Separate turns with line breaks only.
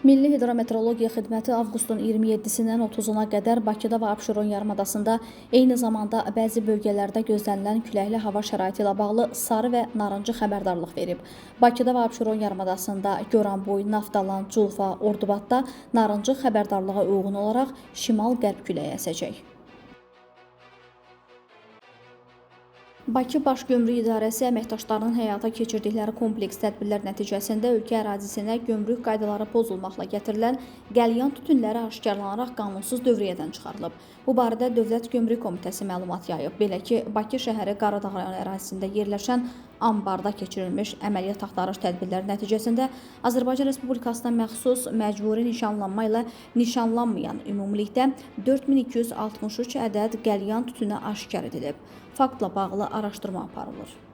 Milli Hidrometeorologiya Xidməti avqustun 27-dən 30-una qədər Bakıda və Abşeron yarımadasında, eyni zamanda bəzi bölgələrdə gözlənilən küləkli hava şəraiti ilə bağlı sarı və narıncı xəbərdarlıq verib. Bakıda və Abşeron yarımadasında Goranboy, Naftalan, Culfa, Ordubadda narıncı xəbərdarlığa uyğun olaraq şimal-qərb küləyi əsəcək. Bakı Baş Gömrük İdarəsi əməkdaşlarının həyata keçirdikləri kompleks tədbirlər nəticəsində ölkə ərazisinə gömrük qaydaları pozulmaqla gətirilən qəlyan tütünləri aşkarlanaraq qanunsuz dövriyyədən çıxarılıb. Bu barədə Dövlət Gömrük Komitəsi məlumat yayıb. Belə ki, Bakı şəhəri Qaradağ rayonu ərazisində yerləşən ambarda keçirilmiş əməliyyat axtarış tədbirləri nəticəsində Azərbaycan Respublikasına məxsus məcburi nişanlanma ilə nişanlanmayan ümumilikdə 4263 ədəd qəlyan tütünü aşkar edilib. Faktla bağlı araşdırma aparılır.